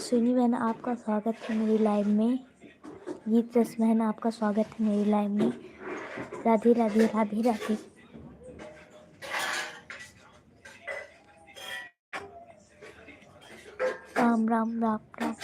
सुनी बहन, आपका स्वागत है मेरी लाइव में। गीत रस बहन, आपका स्वागत है मेरी लाइव में। राधे राधे राधे राधे। राम राम राम राम।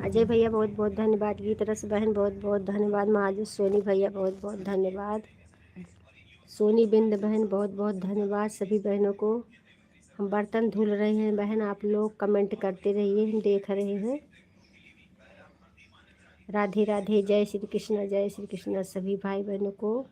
अजय भैया बहुत बहुत धन्यवाद। गीत रस बहन बहुत बहुत धन्यवाद। महाजन सोनी भैया बहुत बहुत धन्यवाद। सोनी बिंद बहन बहुत बहुत धन्यवाद। सभी बहनों को। हम बर्तन धुल रहे हैं बहन, आप लोग कमेंट करते रहिए, हम देख रहे हैं। राधे राधे, जय श्री कृष्ण, जय श्री कृष्ण सभी भाई बहनों को।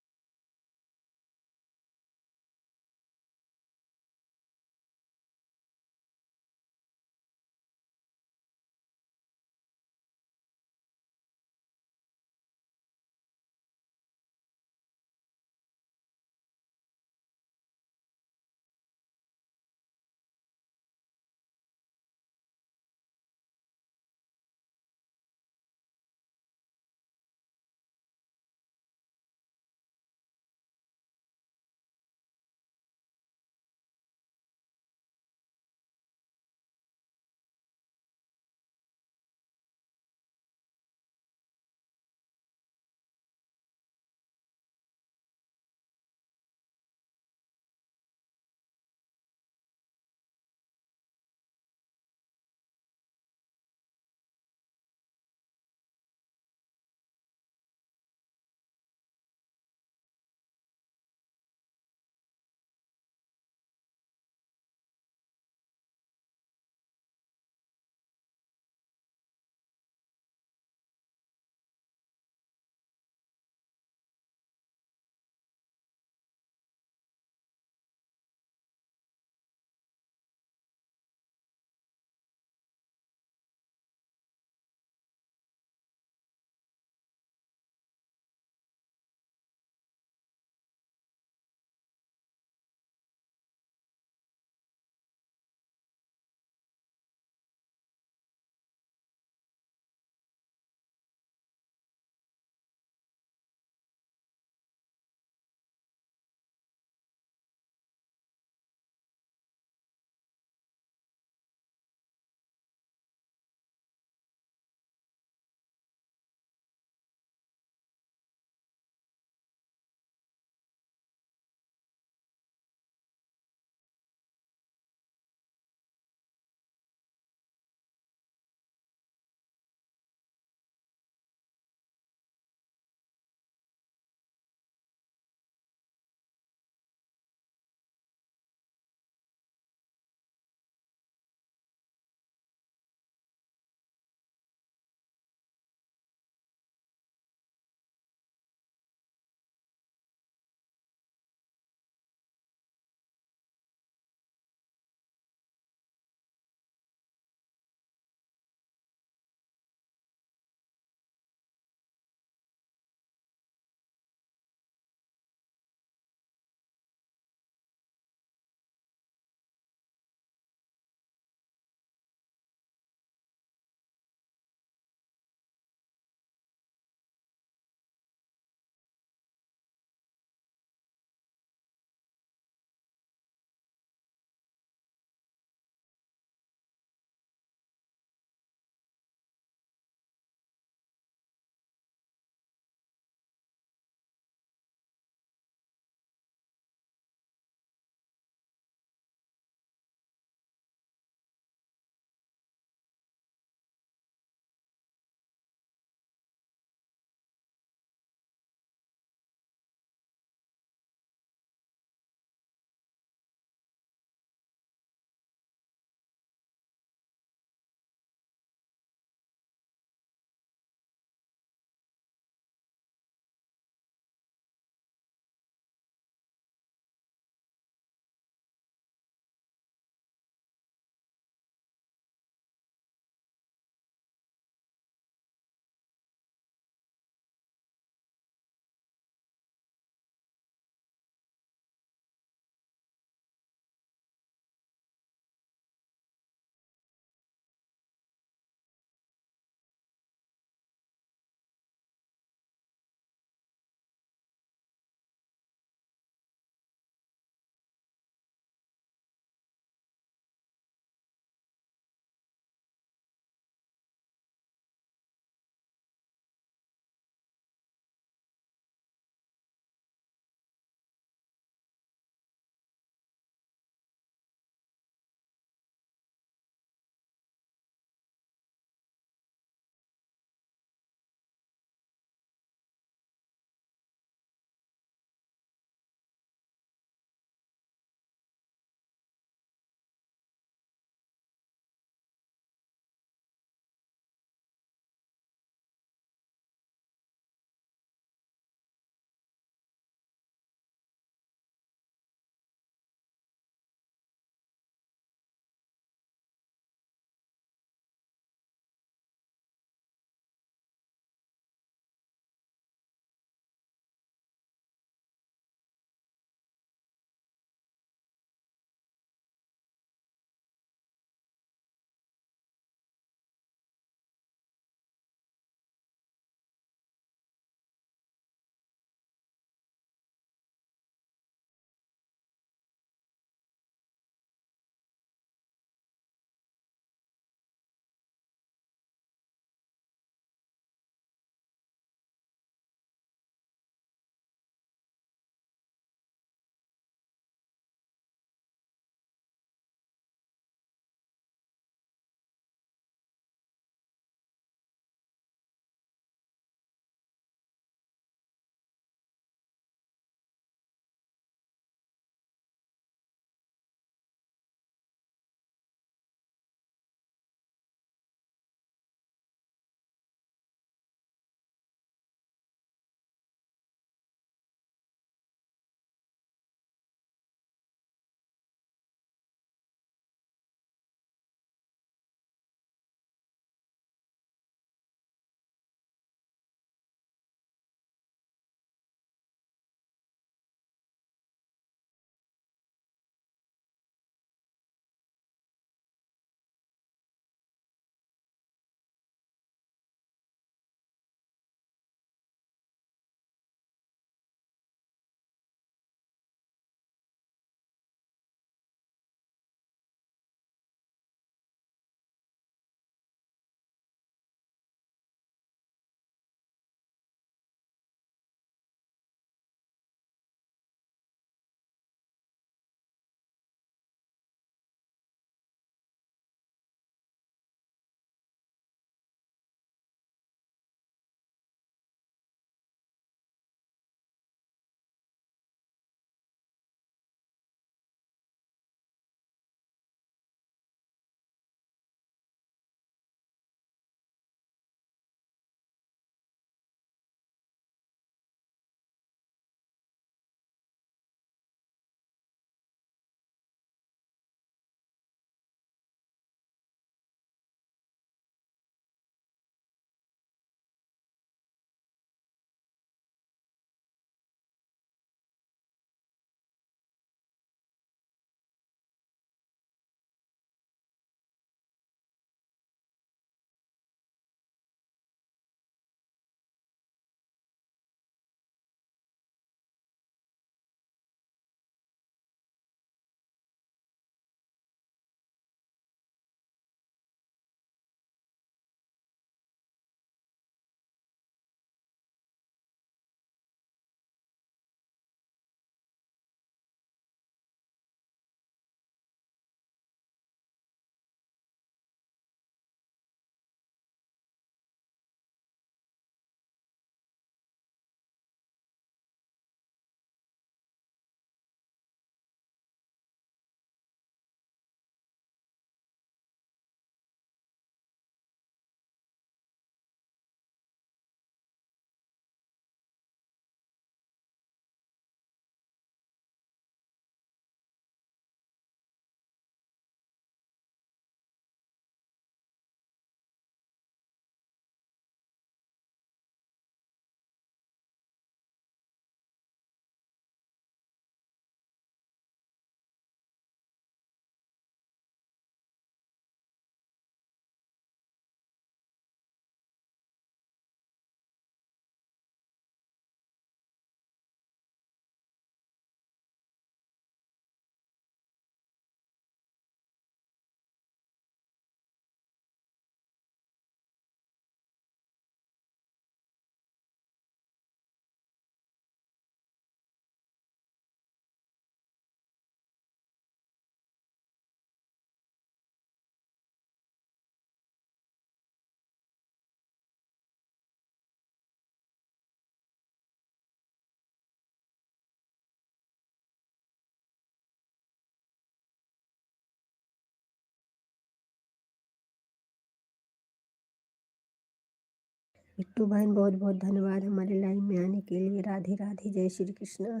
बिट्टू बहन बहुत बहुत धन्यवाद हमारे लाइव में आने के लिए। राधे राधे, जय श्री कृष्ण।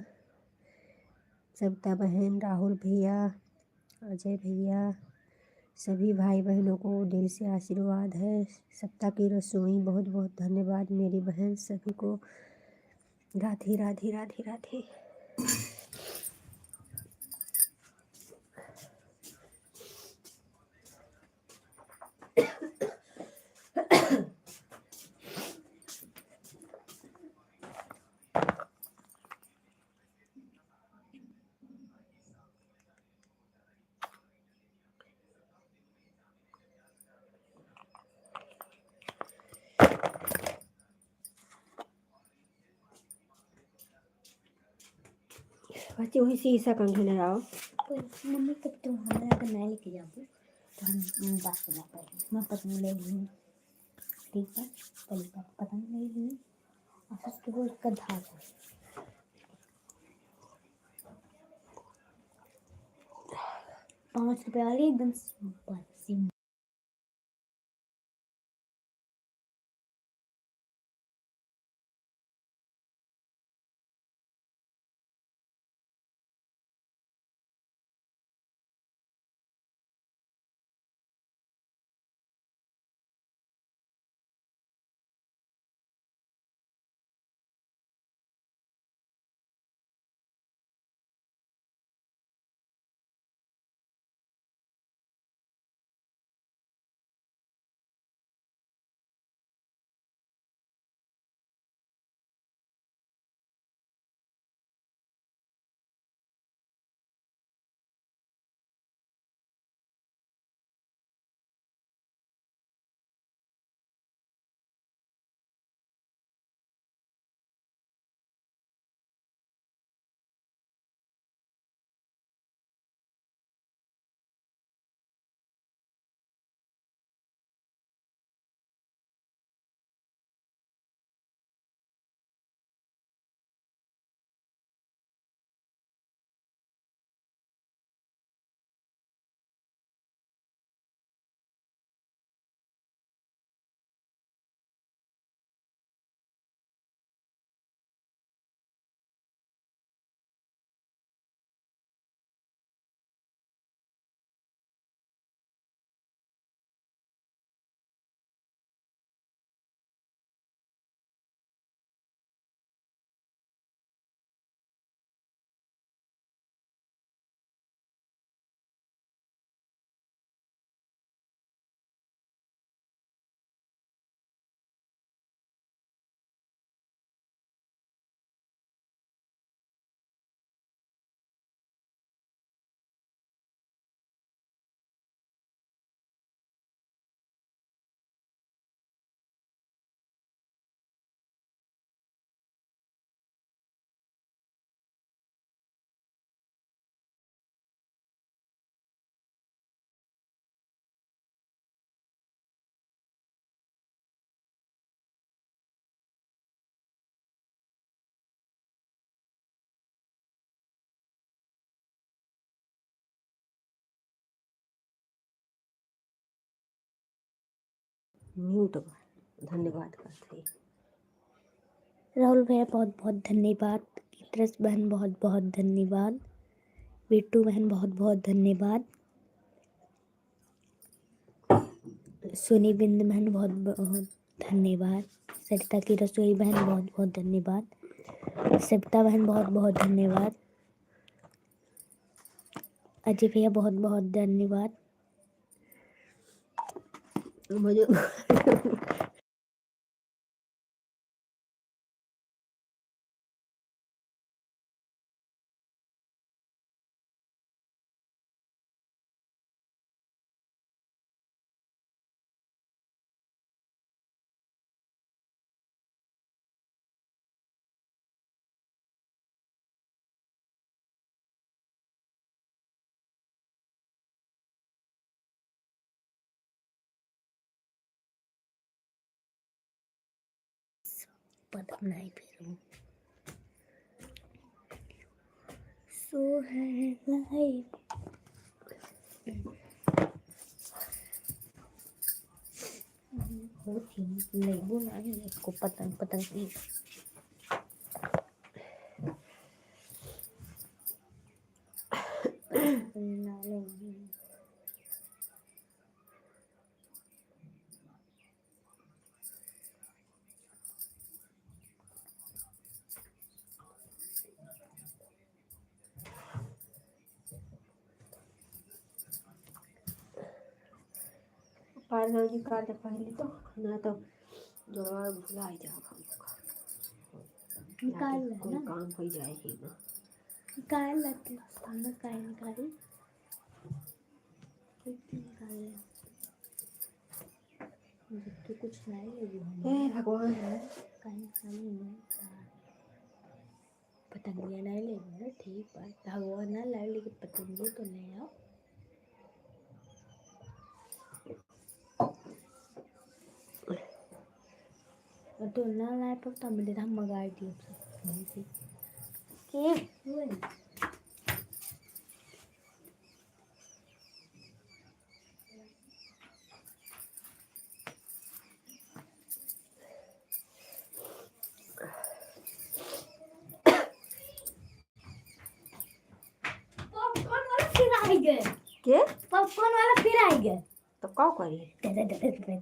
सविता बहन, राहुल भैया, अजय भैया, सभी भाई बहनों को दिल से आशीर्वाद है। सप्ताह की रसोई बहुत बहुत धन्यवाद मेरी बहन सभी को। राधे राधे राधे राधे। बच्चे वही शीशा कंघी लगाओ। मम्मी तब तुम हमें अगर मैं लेके जाऊँ तो हम बात करना पड़ेगा। मैं पत्नी ले लूँ, ठीक है। पहली बात पतंग ले लूँ और उसके बाद उसका धागा। 5 रुपए वाली एकदम सिंपल। म्यूट धन्यवाद करते। राहुल भैया बहुत बहुत धन्यवाद। तरस बहन बहुत बहुत धन्यवाद। बिट्टू बहन बहुत बहुत धन्यवाद। सोनी बिंद बहन बहुत बहुत धन्यवाद। सरिता की रसोई बहन बहुत बहुत धन्यवाद। सविता बहन बहुत बहुत धन्यवाद। अजय भैया बहुत बहुत धन्यवाद। मुझे पता नहीं फिर सो है लाइफ। वो थी लेबू नहीं, इसको पतंग पतंग की पारगांव जी का पहले तो ना तो जोड़वा भुला ही जाओ हम निकाल लोग कोई ना, काम हो जाएगी ना। निकाल लेते सामने काय निकाली निकाल ले तो कुछ लाई लेगी हम। हे भगवान, काय निकाली नहीं पतंगिया नहीं लेगी ना, ठीक बात भगवान ना लाई, लेकिन पतंगे तो ले आओ। तो ना लाए पर तब ले हम मंगा दिए सब से के हुए पॉपकॉर्न वाला फिर आ गए के पॉपकॉर्न वाला फिर आ गए तो का करी दे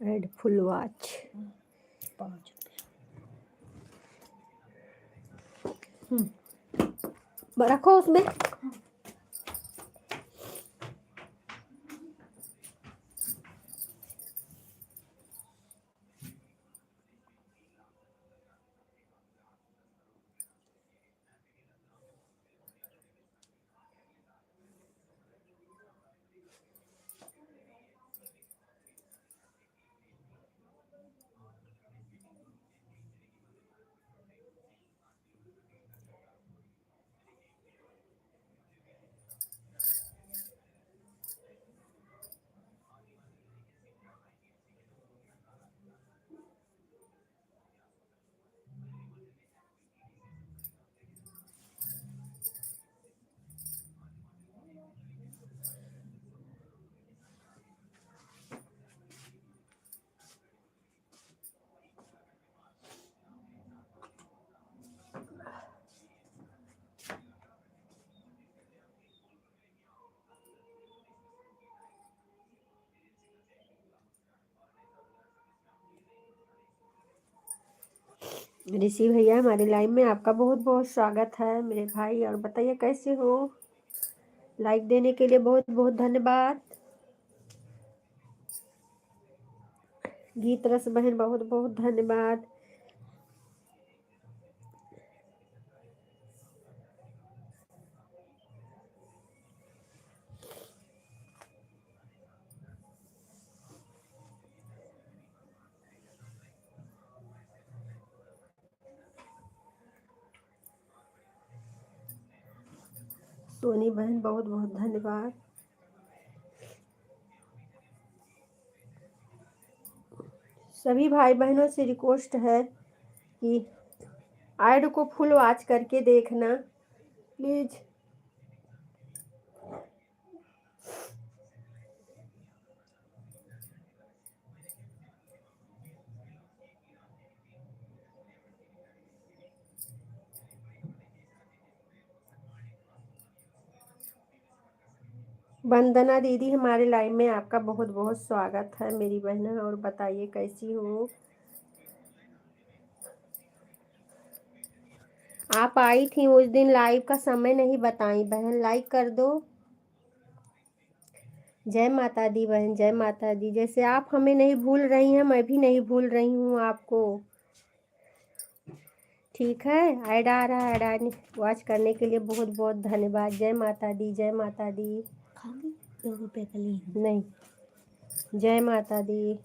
रेड फुल वॉच 5 रखो उसमें। ऋषि भैया हमारे लाइव में आपका बहुत बहुत स्वागत है मेरे भाई। और बताइए कैसे हो? लाइक देने के लिए बहुत बहुत धन्यवाद। गीत रस बहन बहुत बहुत धन्यवाद। सोनी बहन बहुत बहुत धन्यवाद। सभी भाई बहनों से रिक्वेस्ट है कि ऐड को फुल वॉच करके देखना प्लीज। वंदना दीदी हमारे लाइव में आपका बहुत बहुत स्वागत है मेरी बहन। और बताइए कैसी हो? आप आई थी उस दिन, लाइव का समय नहीं बताई बहन, लाइक कर दो। जय माता दी बहन, जय माता दी। जैसे आप हमें नहीं भूल रही हैं, मैं भी नहीं भूल रही हूँ आपको। ठीक है, ऐड आ रहा है, ऐड आने वॉच करने के लिए बहुत बहुत धन्यवाद। जय माता दी, जय माता दी। खाओगी? 2 रुपए का ली नहीं, जय माता दी।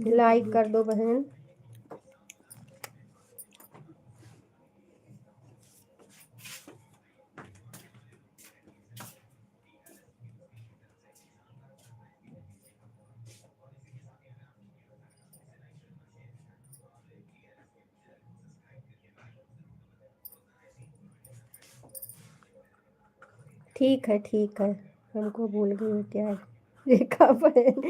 लाइक कर दो बहन। ठीक है, ठीक है, हमको भूल गई हो क्या रेखा बहन।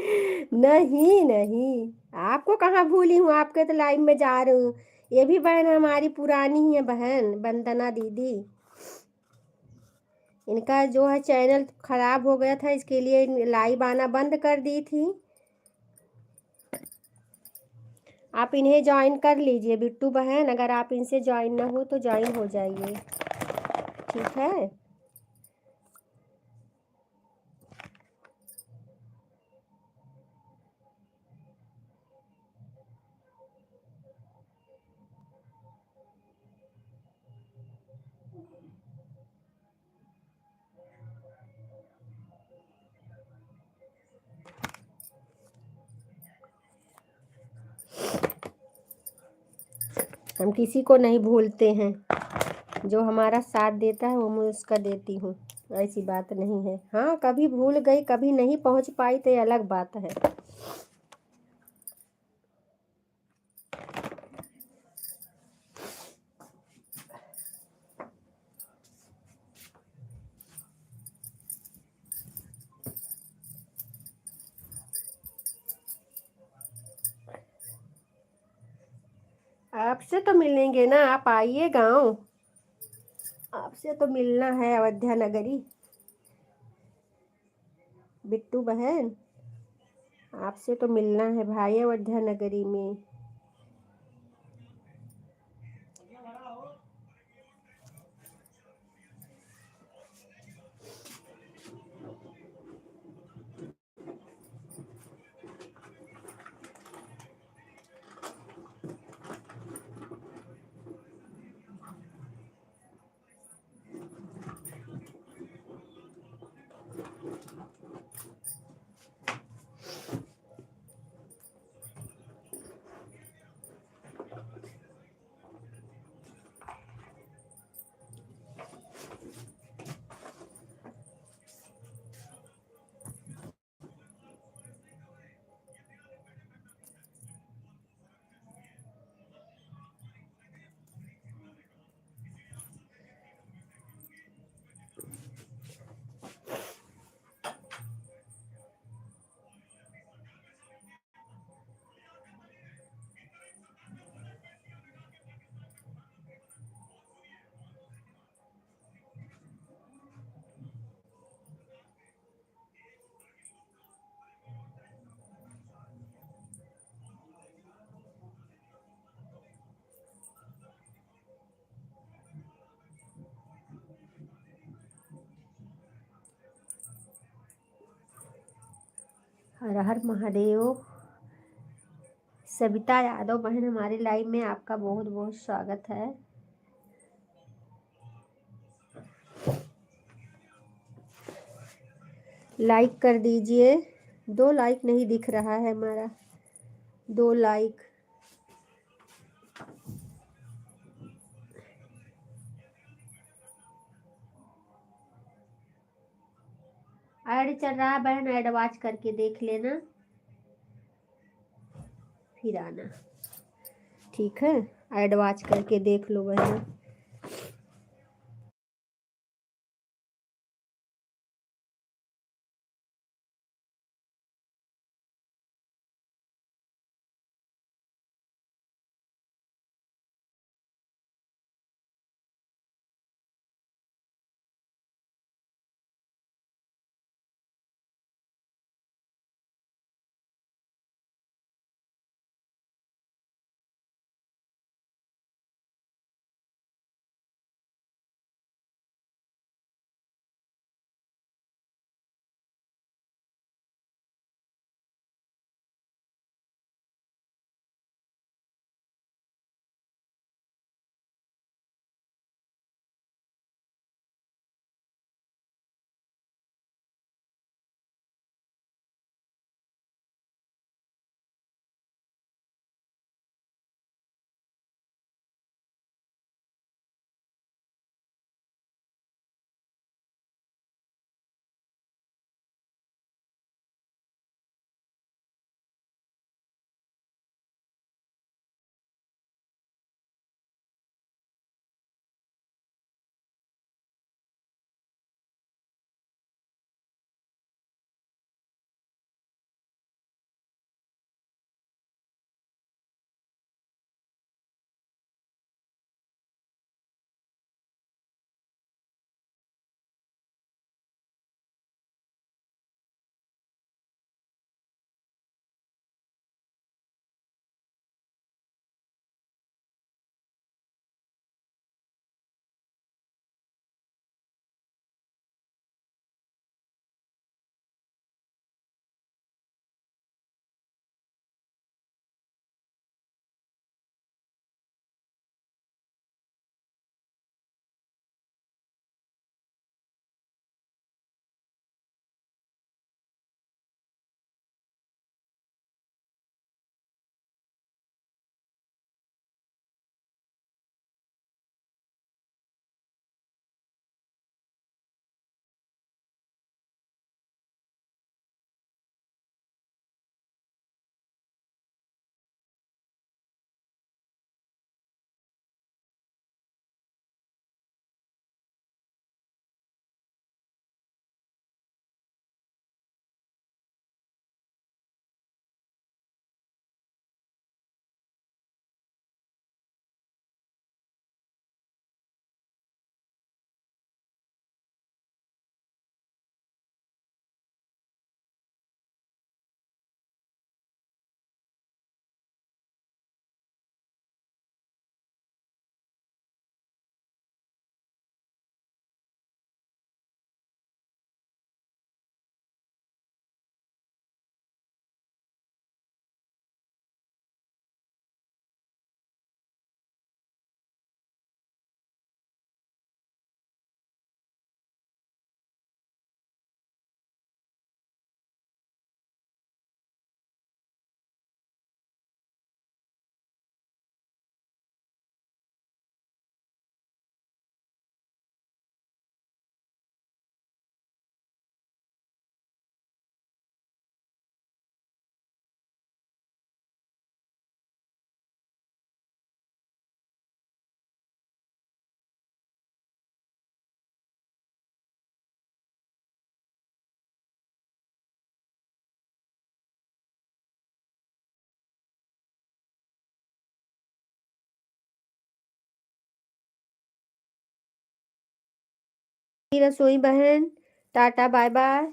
नहीं नहीं, आपको कहाँ भूली हूँ, आपके तो लाइव में जा रही हूँ। ये भी बहन हमारी पुरानी ही है बहन, वंदना दीदी। इनका जो है चैनल खराब हो गया था, इसके लिए लाइव आना बंद कर दी थी। आप इन्हें ज्वाइन कर लीजिए बिट्टू बहन, अगर आप इनसे ज्वाइन ना हो तो ज्वाइन हो जाइए, ठीक है। हम किसी को नहीं भूलते हैं, जो हमारा साथ देता है वो मैं उसका देती हूँ, ऐसी बात नहीं है। हाँ, कभी भूल गई, कभी नहीं पहुँच पाई तो ये अलग बात है। आपसे तो मिलेंगे ना, आप आइए गाँव, आपसे तो मिलना है अयोध्या नगरी। बिट्टू बहन, आपसे तो मिलना है भाई अयोध्या नगरी में। हर हर महादेव। सविता यादव बहन हमारे लाइव में, आपका बहुत बहुत स्वागत है। लाइक कर दीजिए, 2 लाइक नहीं दिख रहा है हमारा, 2 लाइक। ऐड चल रहा है बहन, ऐड वॉच करके देख लेना, फिर आना, ठीक है। ऐड वॉच करके देख लो बहन। आपकी रसोई बहन, टाटा बाय बाय।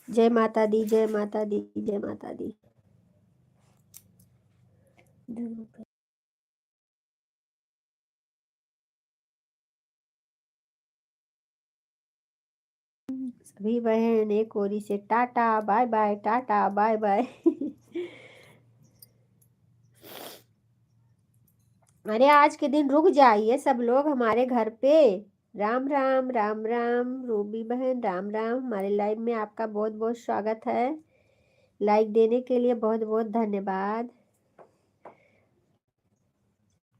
जय माता दी, जय माता दी, जय माता दी। सभी बहन एक ओरी से tata bye bye, tata bye bye. अरे आज के दिन रुक जाइए सब लोग हमारे घर पे। राम राम राम राम। रूबी बहन राम राम। हमारे लाइव में आपका बहुत बहुत स्वागत है। लाइक देने के लिए बहुत बहुत धन्यवाद।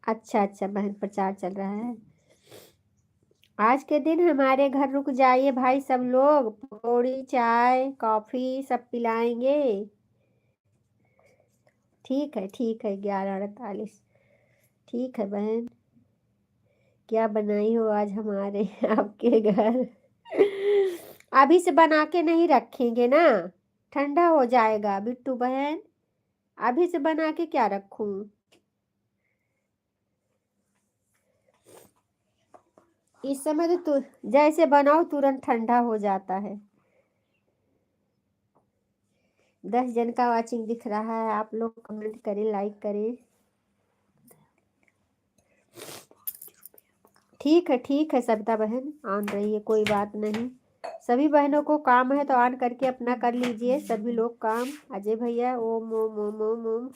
अच्छा अच्छा बहन, प्रचार चल रहा है। आज के दिन हमारे घर रुक जाइए भाई सब लोग, पकौड़ी चाय कॉफी सब पिलाएंगे। ठीक है 11:48। ठीक है बहन। क्या बनाई हो आज हमारे आपके घर? अभी से बना के नहीं रखेंगे ना, ठंडा हो जाएगा बिट्टू बहन। अभी से बना के क्या रखूं? इस समय तो जैसे बनाओ तुरंत ठंडा हो जाता है। 10 जन का वाचिंग दिख रहा है, आप लोग कमेंट करें, लाइक करें। ठीक है सविता बहन, ऑन रही है, कोई बात नहीं। सभी बहनों को काम है तो ऑन करके अपना कर लीजिए सभी लोग काम। अजय भैया ओम ओम ओम ओम ओम।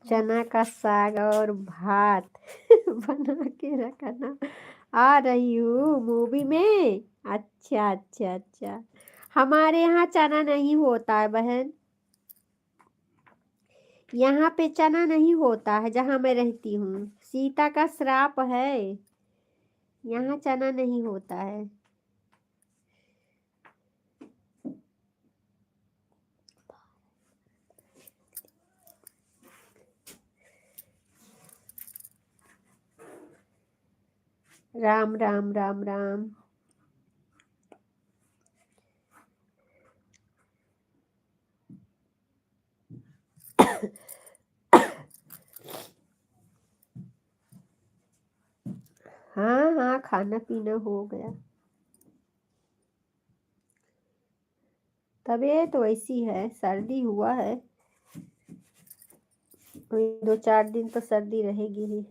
चना का साग और भात बना के रखना। आ रही हूँ मूवी में। अच्छा अच्छा अच्छा। हमारे यहाँ चना नहीं होता है बहन, यहाँ पे चना नहीं होता है जहाँ मैं रहती हूँ। सीता का श्राप है, यहाँ चना नहीं होता है। राम राम राम राम। हाँ हाँ, खाना पीना हो गया। तबीयत तो ऐसी है, सर्दी हुआ है, कोई 2-4 दिन तो सर्दी रहेगी ही।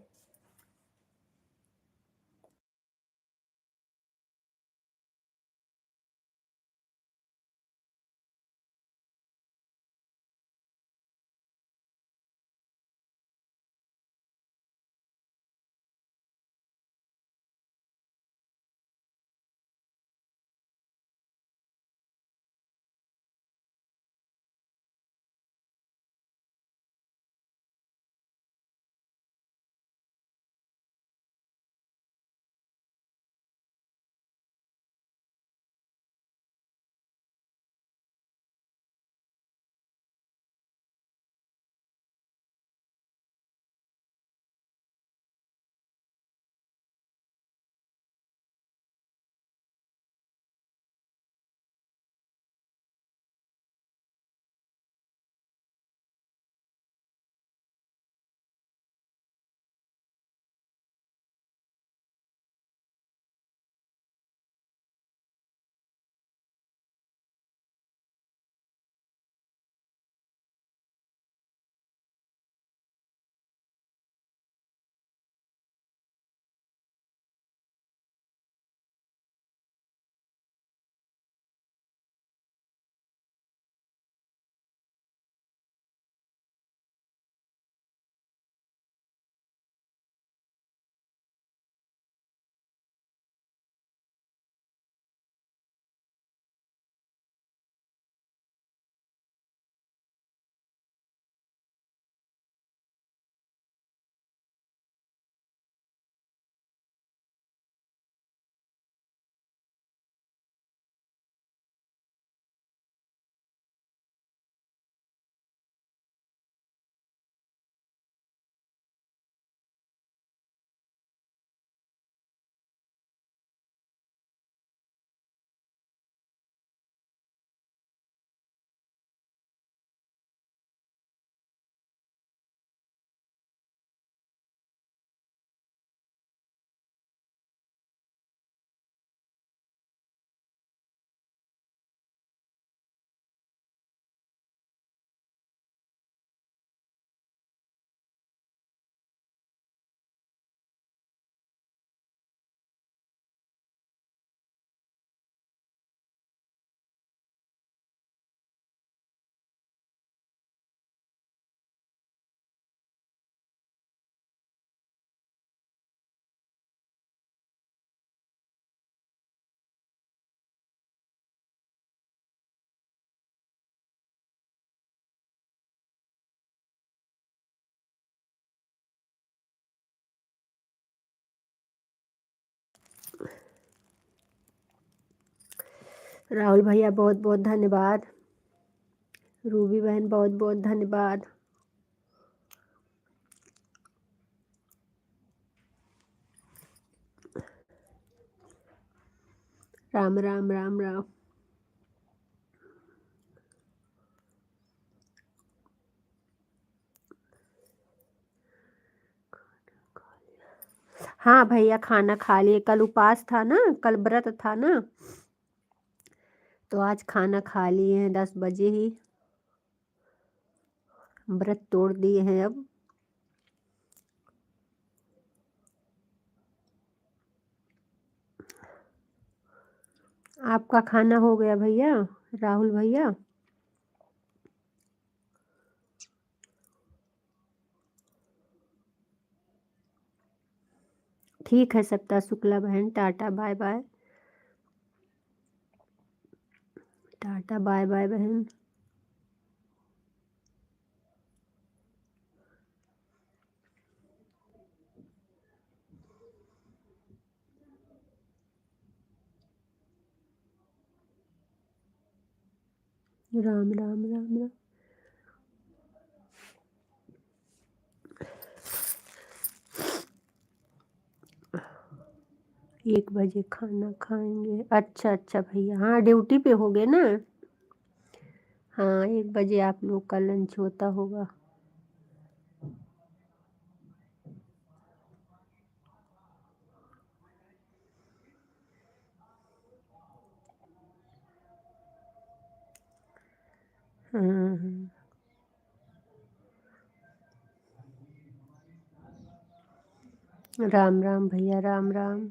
राहुल भैया बहुत बहुत धन्यवाद। रूबी बहन बहुत बहुत धन्यवाद। राम राम राम राम। हाँ भैया खाना खा लिए, कल उपास था ना, कल व्रत था ना, तो आज खाना खा लिए हैं 10 बजे ही, व्रत तोड़ दिए हैं अब। आपका खाना हो गया भैया, राहुल भैया? ठीक है सप्ता शुक्ला बहन, tata bye bye. Tata bye bye बहन। राम राम राम राम। 1 बजे खाना खाएंगे। अच्छा अच्छा भैया, हाँ ड्यूटी पे हो गए ना। हाँ 1 बजे आप लोग का लंच होता होगा। हाँ। राम राम भैया, राम राम।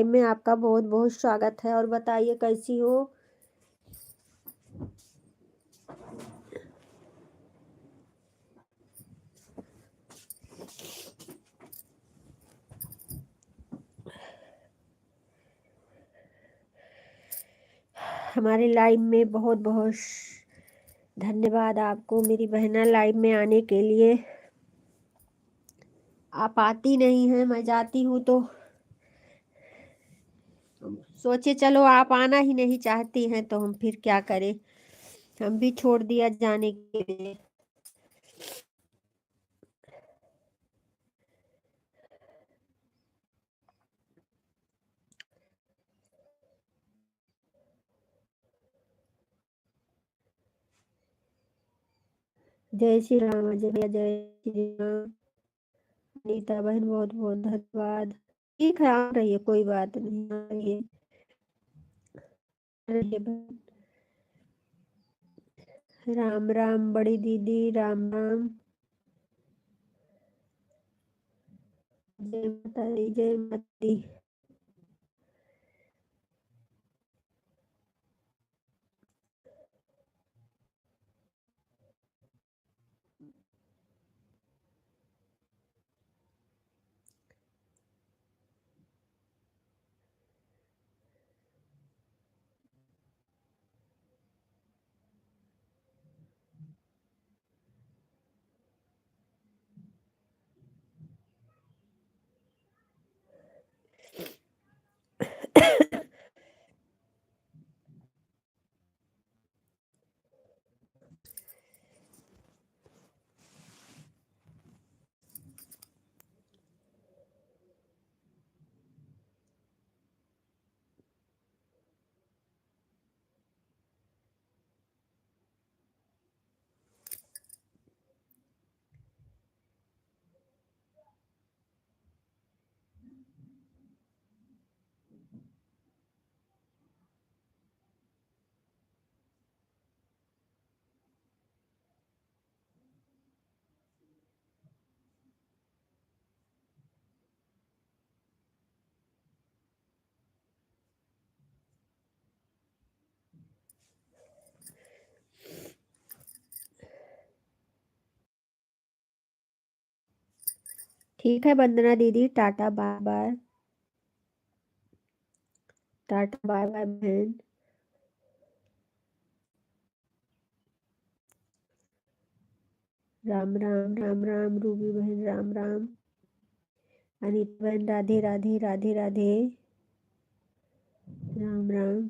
लाइव में आपका बहुत बहुत स्वागत है। और बताइए कैसी हो? हमारे लाइव में बहुत बहुत धन्यवाद आपको मेरी बहना लाइव में आने के लिए। आप आती नहीं हैं, मैं जाती हूँ तो सोचे चलो आप आना ही नहीं चाहती हैं तो हम फिर क्या करें, हम भी छोड़ दिया जाने के लिए। जय श्री राम अजय भैया, जय श्री राम। नीता बहन बहुत बहुत धन्यवाद। ठीक है, आ रही है, कोई बात नहीं, आ रही है, रहिए बहन। राम राम बड़ी दीदी, राम राम। जय माता दी, जय माता दी। ठीक है वंदना दीदी, tata bye bye. Tata bye bye बहन। राम राम, राम राम रूबी बहन, राम राम। अनिता बहन राधे राधे, राधे राधे, राम राम।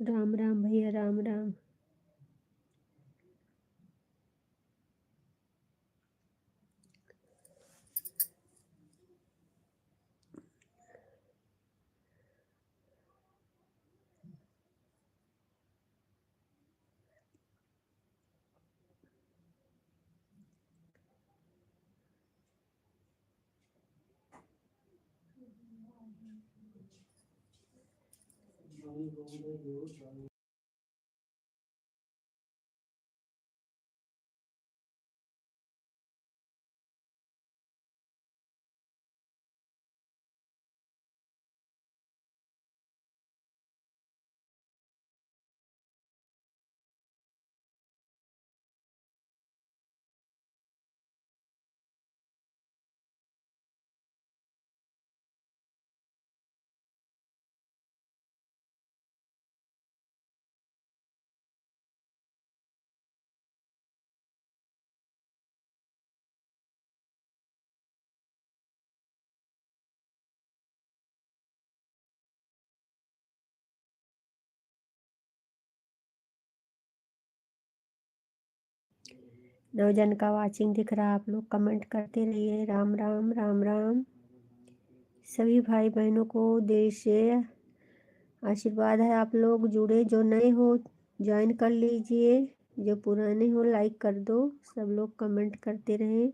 राम राम भैया, राम राम। नवजन का वाचिंग दिख रहा है, आप लोग कमेंट करते रहिए। राम राम, राम राम। सभी भाई बहनों को देर से आशीर्वाद है। आप लोग जुड़े, जो नए हो ज्वाइन कर लीजिए, जो पुराने हो लाइक कर दो। सब लोग कमेंट करते रहें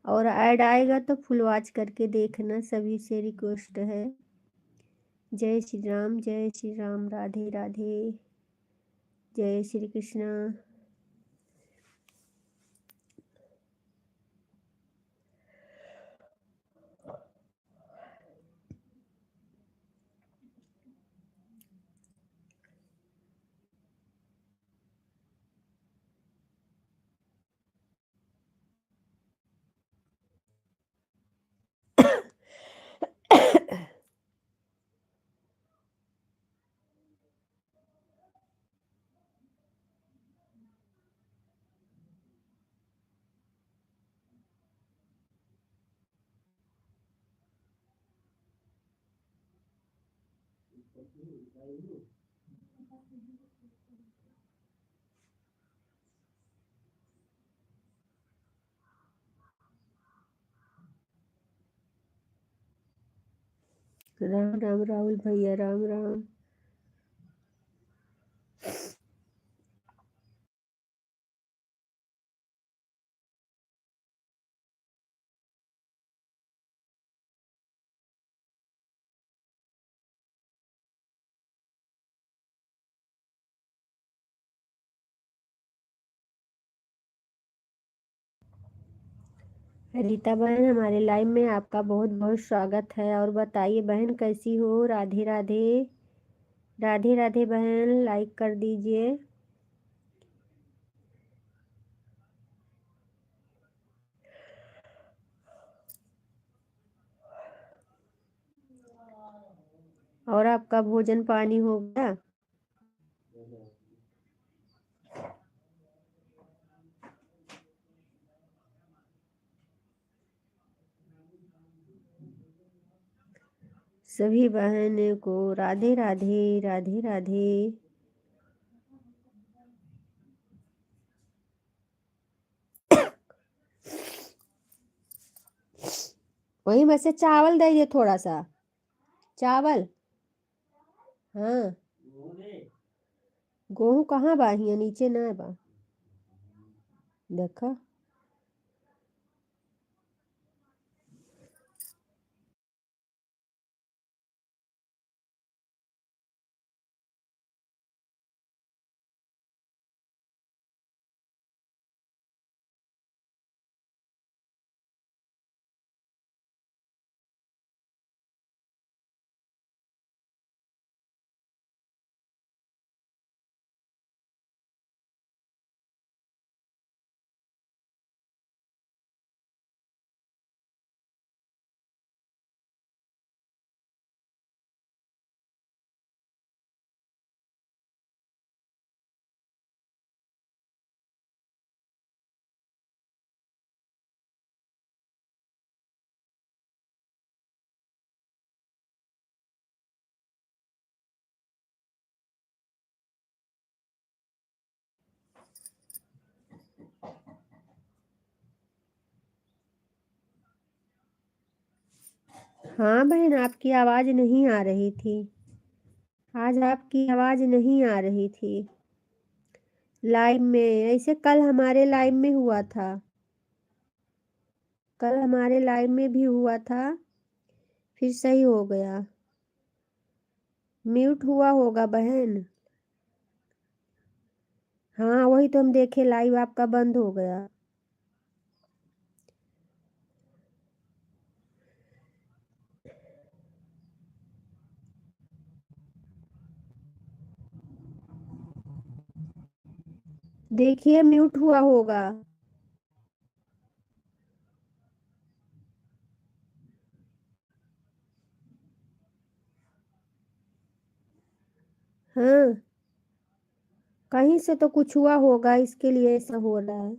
और ऐड आएगा तो फुल वॉच करके देखना, सभी से रिक्वेस्ट है। जय श्री राम, राधे राधे, जय श्री कृष्णा। राम राम राहुल भैया, राम राम। रीता बहन हमारे लाइव में आपका बहुत बहुत स्वागत है। और बताइए बहन कैसी हो? राधे राधे, राधे राधे बहन, लाइक कर दीजिए। और आपका भोजन पानी हो गया? सभी बहन को राधे राधे, राधे राधे। वही में से चावल दीजिए, थोड़ा सा चावल। हाँ, गेहूं कहाँ बा? हियां नीचे ना बा, देखा। हाँ बहन, आपकी आवाज नहीं आ रही थी। आज आपकी आवाज नहीं आ रही थी लाइव में। ऐसे कल हमारे लाइव में हुआ था, कल हमारे लाइव में भी हुआ था, फिर सही हो गया। म्यूट हुआ होगा बहन। हाँ वही तो हम देखे, लाइव आपका बंद हो गया। देखिए म्यूट हुआ होगा। हाँ, कहीं से तो कुछ हुआ होगा, इसके लिए ऐसा हो रहा है।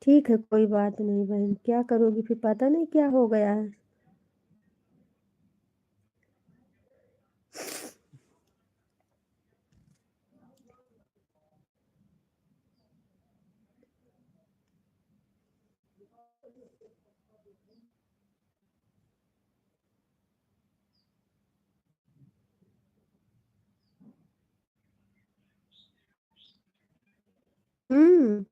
ठीक है, कोई बात नहीं बहन, क्या करोगी फिर, पता नहीं क्या हो गया है। हम्म।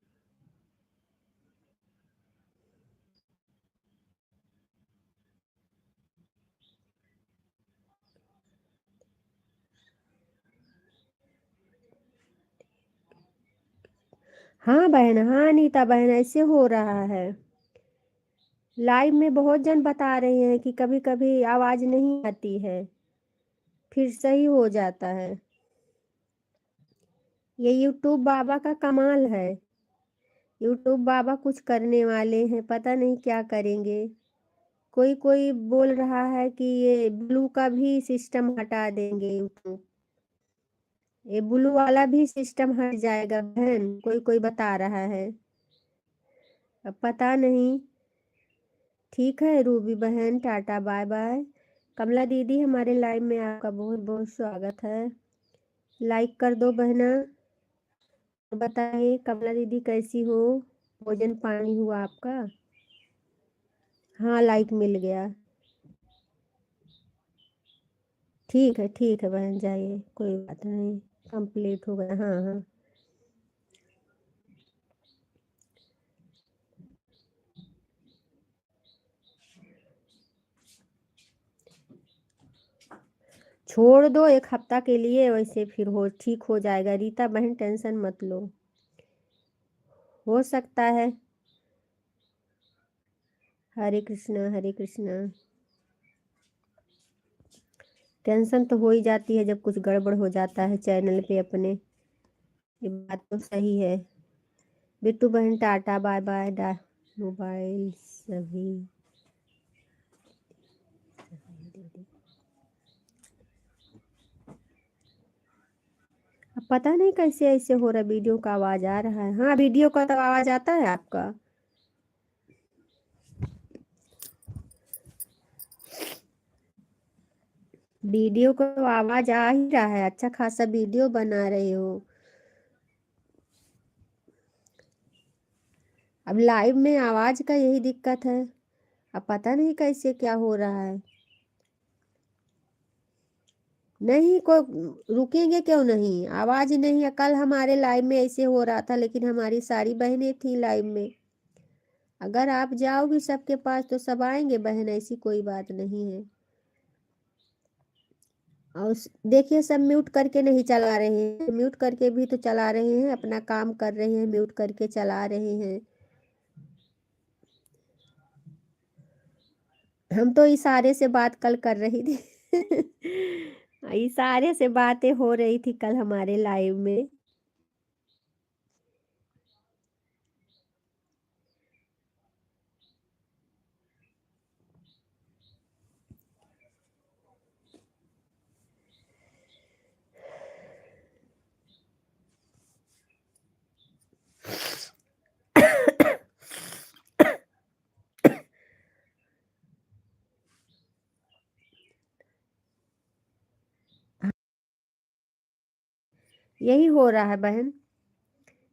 हाँ बहन, हाँ अनीता बहन, ऐसे हो रहा है। लाइव में बहुत जन बता रहे हैं कि कभी कभी आवाज नहीं आती है, फिर सही हो जाता है। ये यूट्यूब बाबा का कमाल है। यूट्यूब बाबा कुछ करने वाले हैं, पता नहीं क्या करेंगे। कोई कोई बोल रहा है कि ये ब्लू का भी सिस्टम हटा देंगे यूट्यूब। ये ब्लू वाला भी सिस्टम हट जाएगा बहन, कोई कोई बता रहा है। अब पता नहीं। ठीक है रूबी बहन, टाटा बाय बाय। कमला दीदी, हमारे लाइव में आपका बहुत बहुत स्वागत है। लाइक कर दो बहना। बताइए कमला दीदी कैसी हो, भोजन पानी हुआ आपका? हाँ लाइक मिल गया। ठीक है बहन, जाइए, कोई बात नहीं, कंप्लीट हो गया। हाँ हाँ। छोड़ दो एक हफ्ता के लिए, वैसे फिर हो ठीक हो जाएगा रीता बहन, टेंशन मत लो, हो सकता है। हरे कृष्णा हरे कृष्णा। टेंशन तो हो ही जाती है जब कुछ गड़बड़ हो जाता है चैनल पे अपने, ये बात तो सही है। बिट्टू बहन टाटा बाय बाय। मोबाइल सभी। अब पता नहीं कैसे ऐसे हो रहा, वीडियो का आवाज आ रहा है। हाँ वीडियो का तो आवाज आता है आपका। वीडियो को तो आवाज आ ही रहा है, अच्छा खासा वीडियो बना रहे हो। अब लाइव में आवाज का यही दिक्कत है, अब पता नहीं कैसे क्या हो रहा है। नहीं को रुकेंगे क्यों नहीं, आवाज ही नहीं है। कल हमारे लाइव में ऐसे हो रहा था, लेकिन हमारी सारी बहनें थी लाइव में। अगर आप जाओगी सबके पास तो सब आएंगे बहन, ऐसी कोई बात नहीं है। और देखिए सब म्यूट करके नहीं चला रहे हैं, म्यूट करके भी तो चला रहे हैं, अपना काम कर रहे हैं, म्यूट करके चला रहे हैं। हम तो इशारे से बात कल कर रही थी इशारे से बातें हो रही थी कल हमारे लाइव में। यही हो रहा है बहन,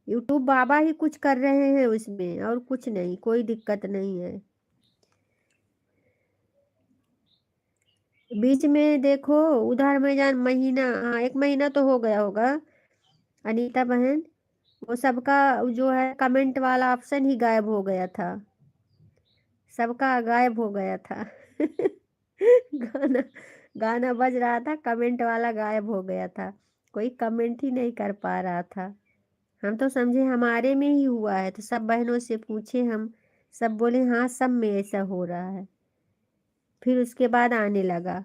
यूट्यूब बाबा ही कुछ कर रहे हैं उसमें, और कुछ नहीं, कोई दिक्कत नहीं है। बीच में देखो उधर में जान महीना, हाँ 1 महीना तो हो गया होगा अनीता बहन, वो सबका जो है कमेंट वाला ऑप्शन ही गायब हो गया था, सबका गायब हो गया था गाना गाना बज रहा था, कमेंट वाला गायब हो गया था, कोई कमेंट ही नहीं कर पा रहा था। हम तो समझे हमारे में ही हुआ है, तो सब बहनों से पूछे हम, सब बोले हाँ सब में ऐसा हो रहा है, फिर उसके बाद आने लगा।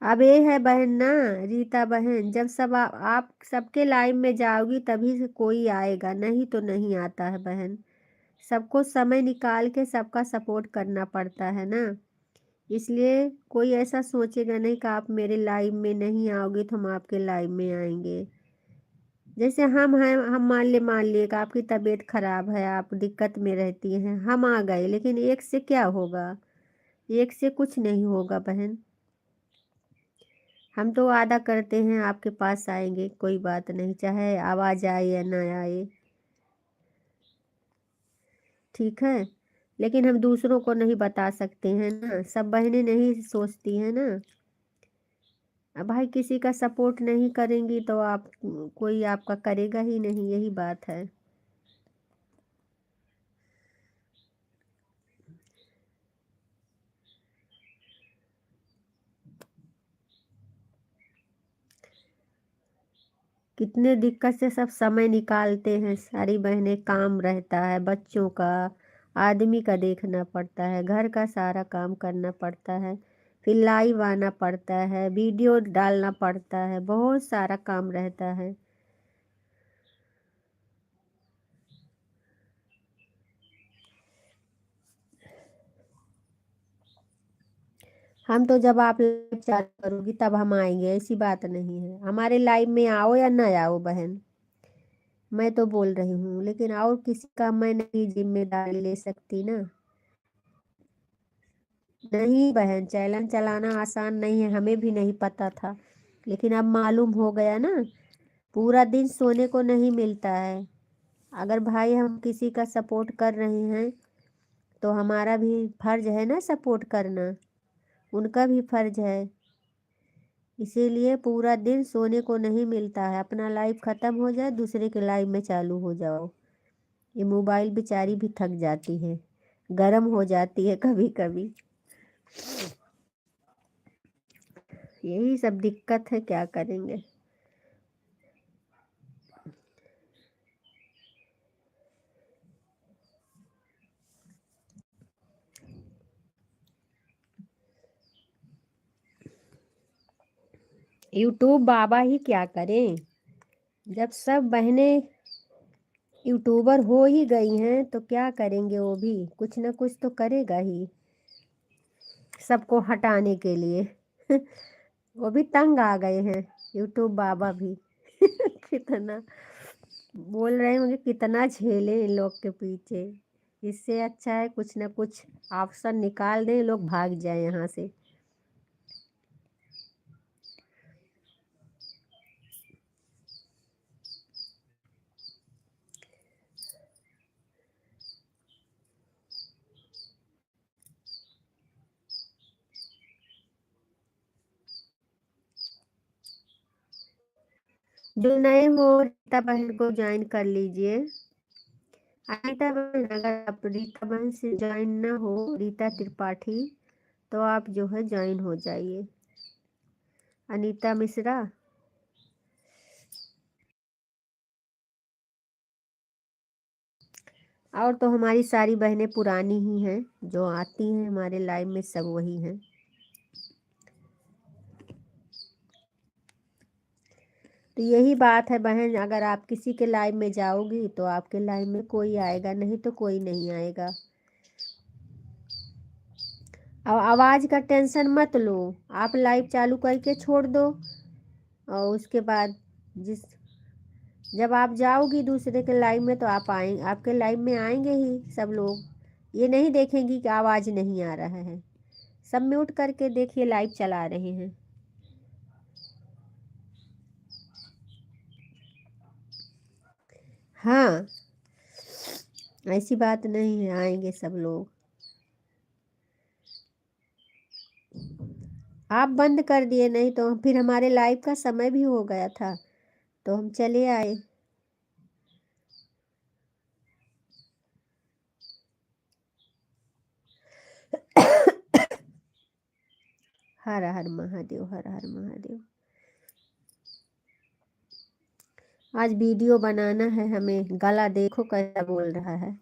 अब ये है बहन ना, रीता बहन, जब सब आप सबके लाइव में जाओगी तभी से कोई आएगा, नहीं तो नहीं आता है बहन। सबको समय निकाल के सबका सपोर्ट करना पड़ता है ना। इसलिए कोई ऐसा सोचेगा नहीं कि आप मेरे लाइव में नहीं आओगे तो हम आपके लाइव में आएंगे। जैसे हम हैं, हम मान लिए कि आपकी तबीयत खराब है, आप दिक्कत में रहती हैं, हम आ गए, लेकिन एक से क्या होगा? एक से कुछ नहीं होगा बहन। हम तो वादा करते हैं आपके पास आएंगे, कोई बात नहीं, चाहे आवाज़ आए या ना आए, ठीक है। लेकिन हम दूसरों को नहीं बता सकते हैं ना, सब बहनें नहीं सोचती हैं ना। अब भाई किसी का सपोर्ट नहीं करेंगी तो आप, कोई आपका करेगा ही नहीं, यही बात है। कितने दिक्कत से सब समय निकालते हैं सारी बहनें, काम रहता है, बच्चों का, आदमी का देखना पड़ता है, घर का सारा काम करना पड़ता है, फिर लाइव आना पड़ता है, वीडियो डालना पड़ता है, बहुत सारा काम रहता है। हम तो जब आप लाइव चालू करोगी तब हम आएंगे, ऐसी बात नहीं है। हमारे लाइव में आओ या ना आओ बहन, मैं तो बोल रही हूँ, लेकिन और किसी का मैं नहीं जिम्मेदारी ले सकती ना। नहीं बहन, चैनल चलाना आसान नहीं है, हमें भी नहीं पता था, लेकिन अब मालूम हो गया ना। पूरा दिन सोने को नहीं मिलता है। अगर भाई हम किसी का सपोर्ट कर रहे हैं तो हमारा भी फर्ज है ना सपोर्ट करना, उनका भी फर्ज है। इसीलिए पूरा दिन सोने को नहीं मिलता है, अपना लाइफ ख़त्म हो जाए दूसरे के लाइफ में चालू हो जाओ। ये मोबाइल बेचारी भी थक जाती है, गर्म हो जाती है कभी कभी। यही सब दिक्कत है, क्या करेंगे। यूट्यूब बाबा ही क्या करें, जब सब बहनें यूट्यूबर हो ही गई हैं तो क्या करेंगे, वो भी कुछ ना कुछ तो करेगा ही सबको हटाने के लिए। वो भी तंग आ गए हैं, यूट्यूब बाबा भी। कितना बोल रहे होंगे, कितना झेले इन लोग के पीछे। इससे अच्छा है कुछ ना कुछ ऑप्शन निकाल दें, लोग भाग जाए यहाँ से। जो नए हो रीता बहन को ज्वाइन कर लीजिए। अनीता बहन, अगर आप रीता बहन से ज्वाइन ना हो, रीता त्रिपाठी, तो आप जो है ज्वाइन हो जाइए। अनीता मिश्रा। और तो हमारी सारी बहनें पुरानी ही हैं, जो आती हैं हमारे लाइव में सब वही हैं। तो यही बात है बहन, अगर आप किसी के लाइव में जाओगी तो आपके लाइव में कोई आएगा, नहीं तो कोई नहीं आएगा। अब आवाज़ का टेंशन मत लो, आप लाइव चालू करके छोड़ दो, और उसके बाद जिस जब आप जाओगी दूसरे के लाइव में तो आप आएंगे, आपके लाइव में आएंगे ही सब लोग। ये नहीं देखेंगी कि आवाज़ नहीं आ रहा है, सब म्यूट करके देखिए लाइव चला रहे हैं। हाँ, ऐसी बात नहीं है, आएंगे सब लोग। आप बंद कर दिए, नहीं तो फिर हमारे लाइव का समय भी हो गया था तो हम चले आए। हर हर महादेव, हर हर महादेव। आज वीडियो बनाना है हमें, गला देखो कैसा बोल रहा है,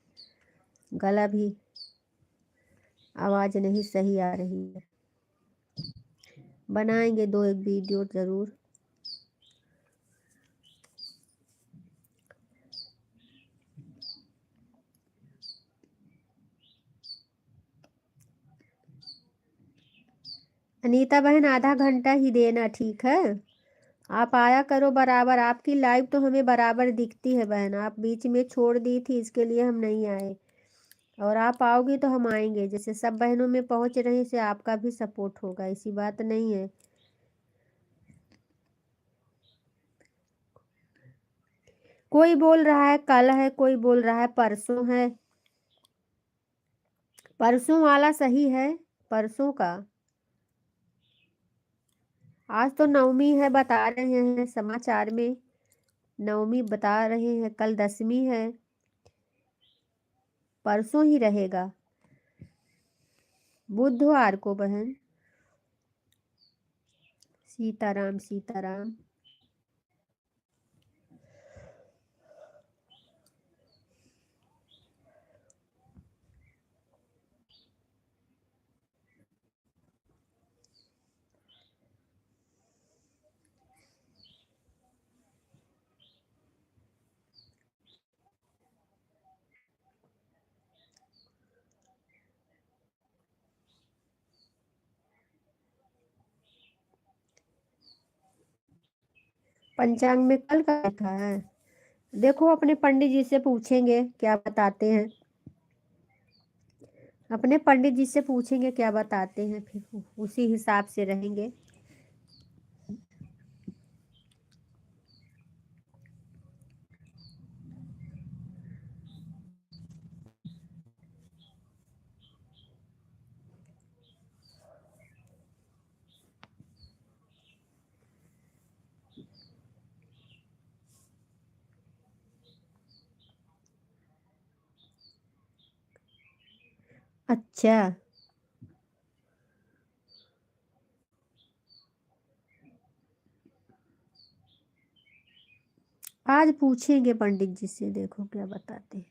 गला भी आवाज़ नहीं सही आ रही है। बनाएंगे दो एक वीडियो ज़रूर। अनीता बहन आधा घंटा ही देना, ठीक है। आप आया करो बराबर, आपकी लाइव तो हमें बराबर दिखती है बहन, आप बीच में छोड़ दी थी इसके लिए हम नहीं आए, और आप आओगी तो हम आएंगे। जैसे सब बहनों में पहुंच रही से आपका भी सपोर्ट होगा, ऐसी बात नहीं है। कोई बोल रहा है कल है, कोई बोल रहा है परसों है। परसों वाला सही है, परसों का। आज तो नवमी है बता रहे हैं समाचार में, नवमी बता रहे हैं, कल दसवीं है, परसों ही रहेगा बुधवार को बहन। सीताराम सीताराम। पंचांग में कल का लिखा है, देखो अपने पंडित जी से पूछेंगे क्या बताते हैं, अपने पंडित जी से पूछेंगे क्या बताते हैं, फिर उसी हिसाब से रहेंगे। अच्छा, आज पूछेंगे पंडित जी से, देखो क्या बताते हैं।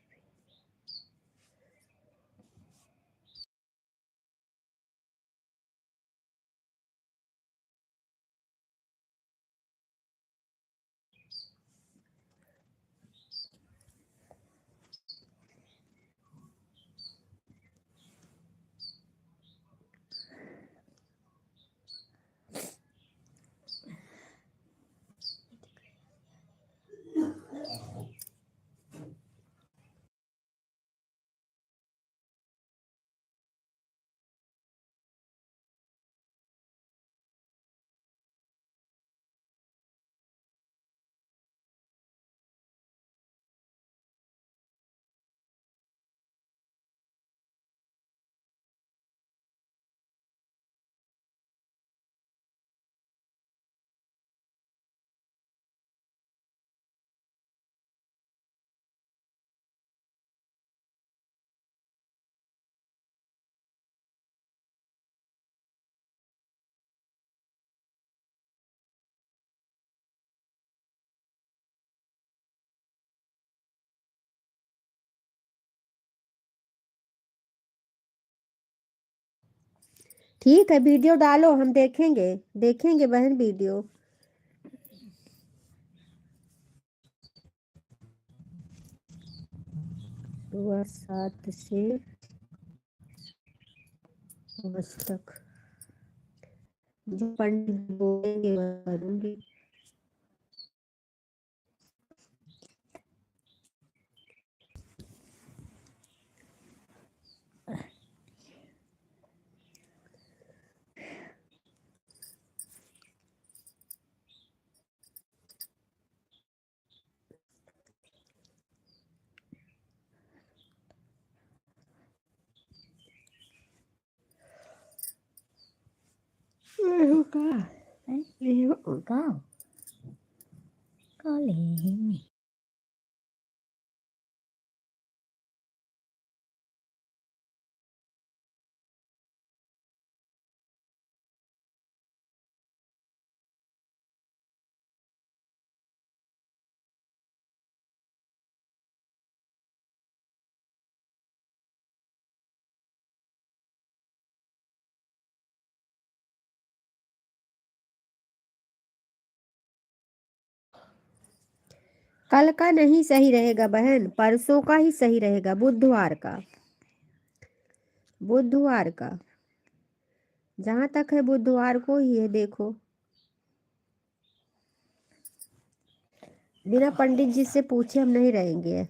ठीक है, वीडियो डालो, हम देखेंगे, देखेंगे बहन वीडियो। सुबह 7 से 9 तक जो पंडित बोलेंगे वह करूंगी। का có liền कल का नहीं सही रहेगा बहन, परसों का ही सही रहेगा, बुधवार का, बुधवार का। जहाँ तक है बुधवार को ही है, देखो। बिना पंडित जी से पूछे हम नहीं रहेंगे।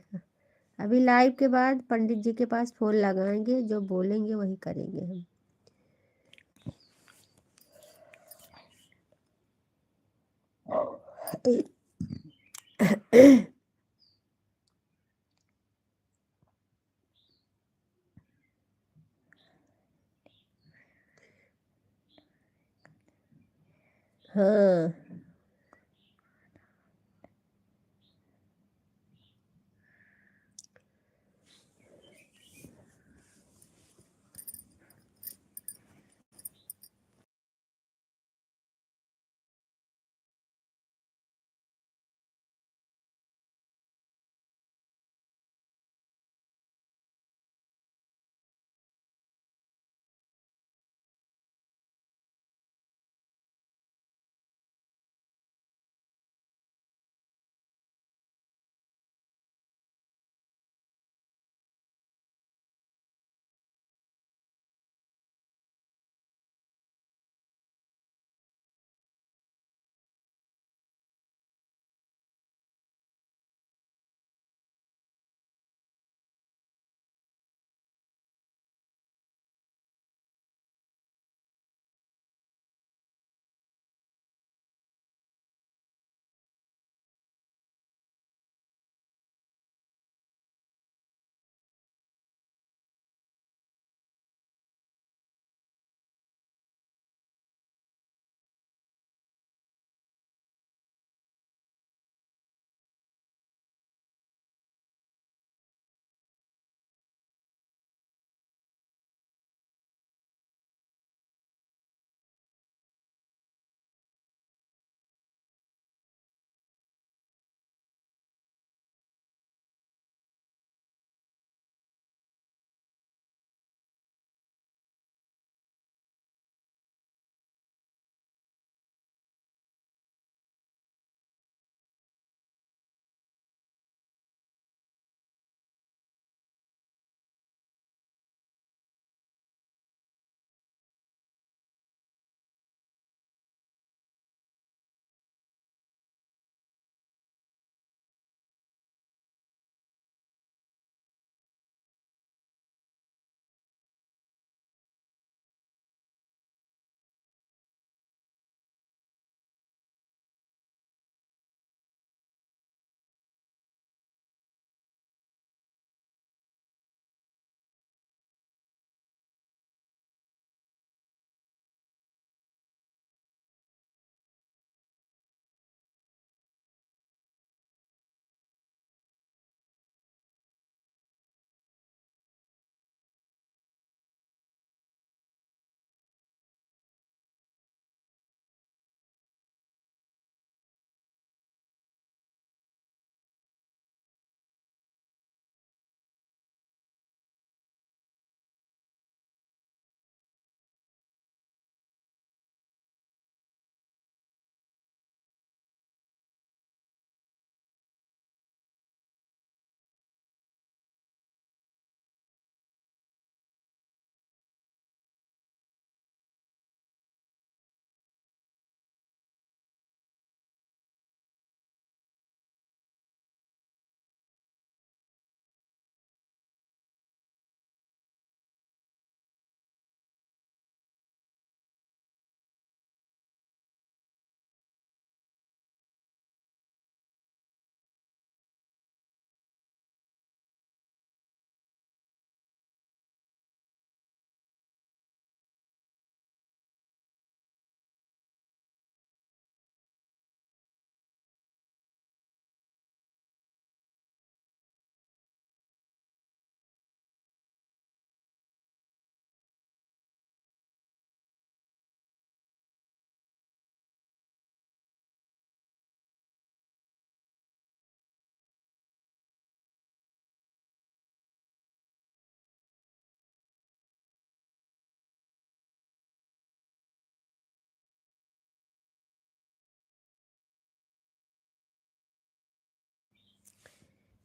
अभी लाइव के बाद पंडित जी के पास फोन लगाएंगे, जो बोलेंगे वही करेंगे हम। हाँ,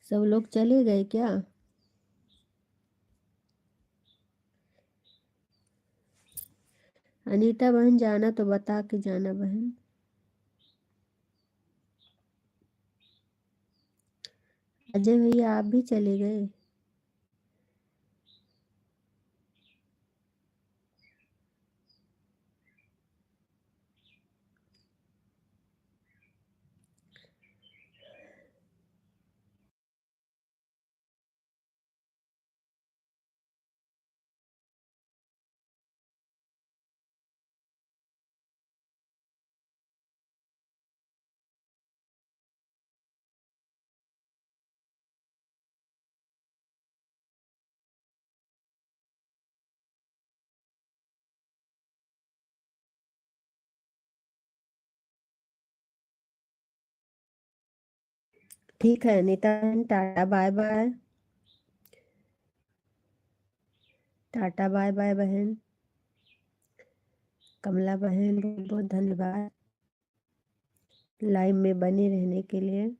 सब लोग चले गए क्या? अनीता बहन जाना तो बता के जाना बहन। अजय भैया आप भी चले गए। ठीक है अनीता बहन, tata bye bye. Tata bye bye बहन। कमला बहन बहुत बहुत धन्यवाद लाइव में बने रहने के लिए।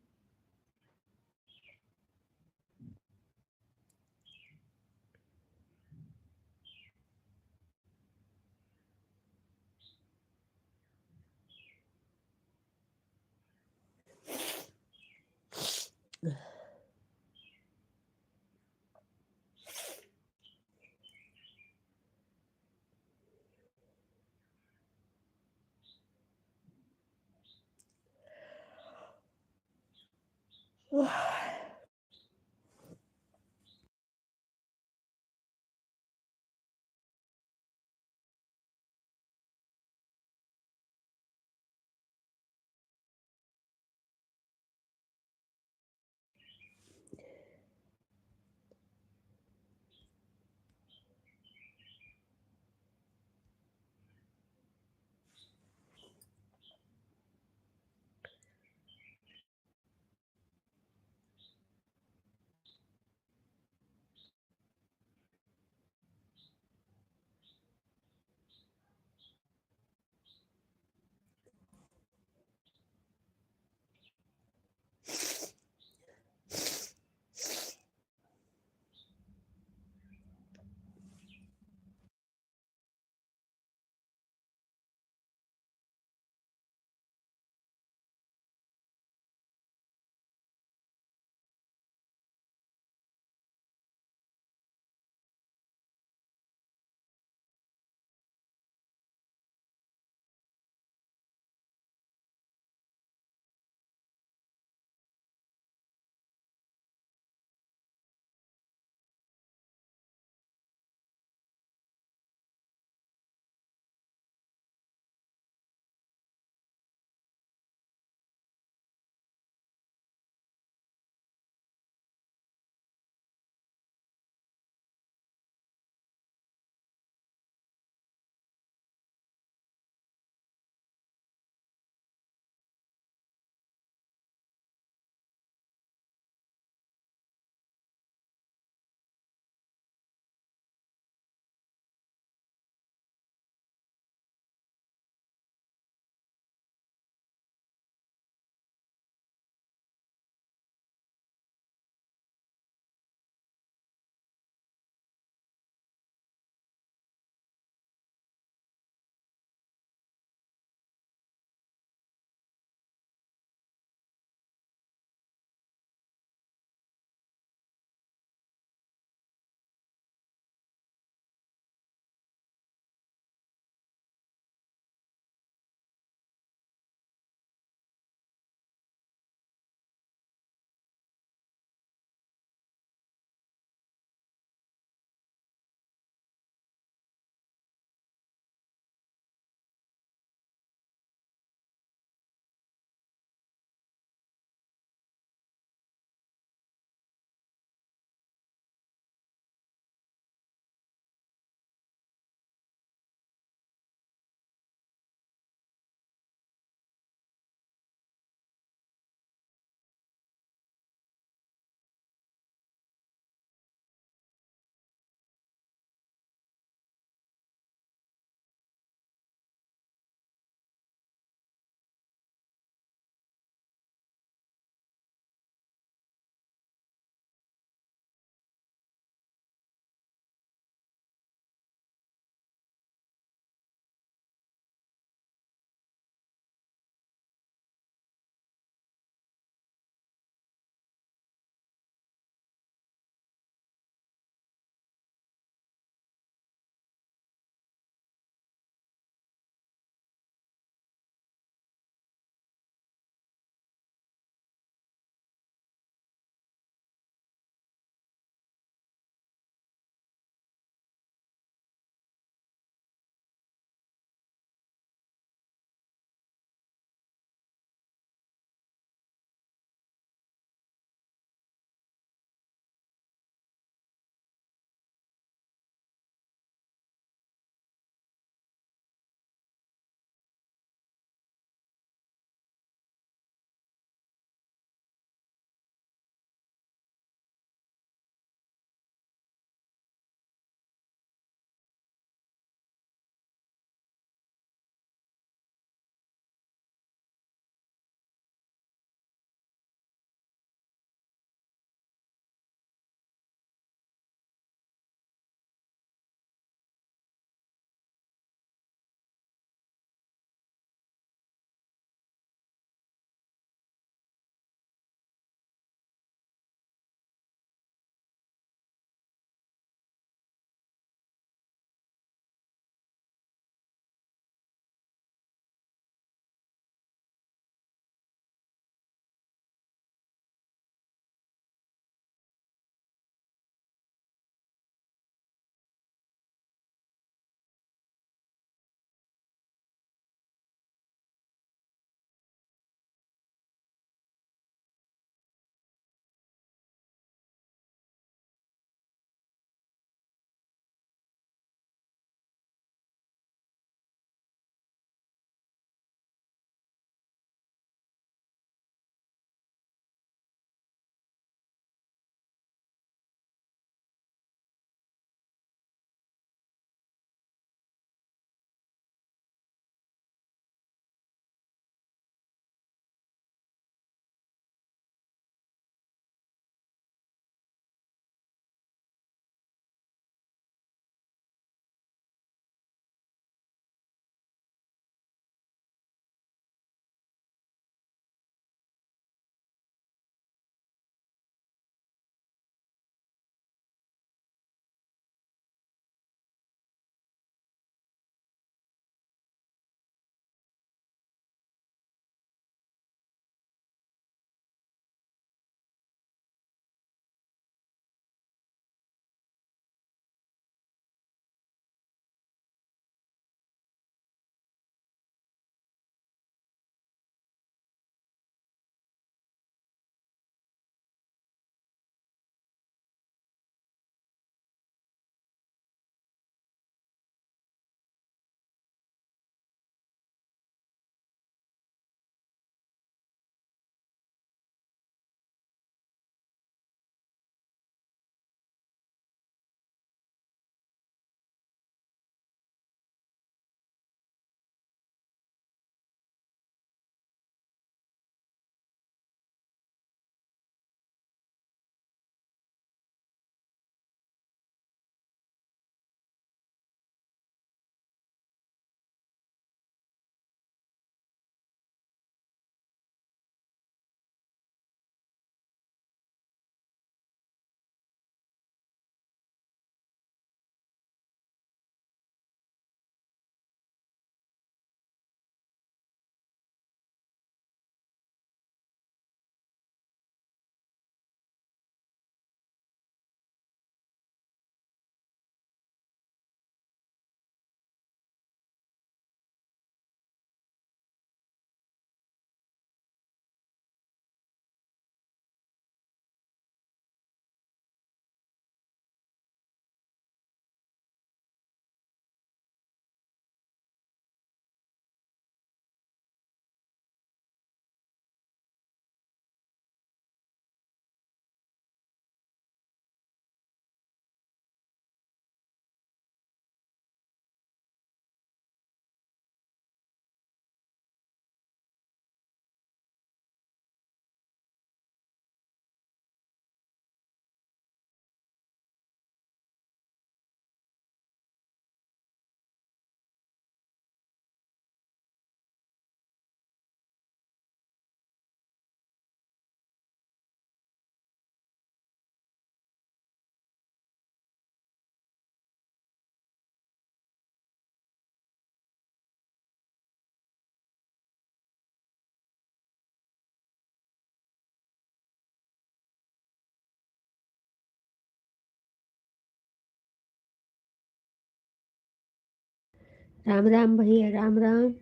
राम राम भैया, राम राम।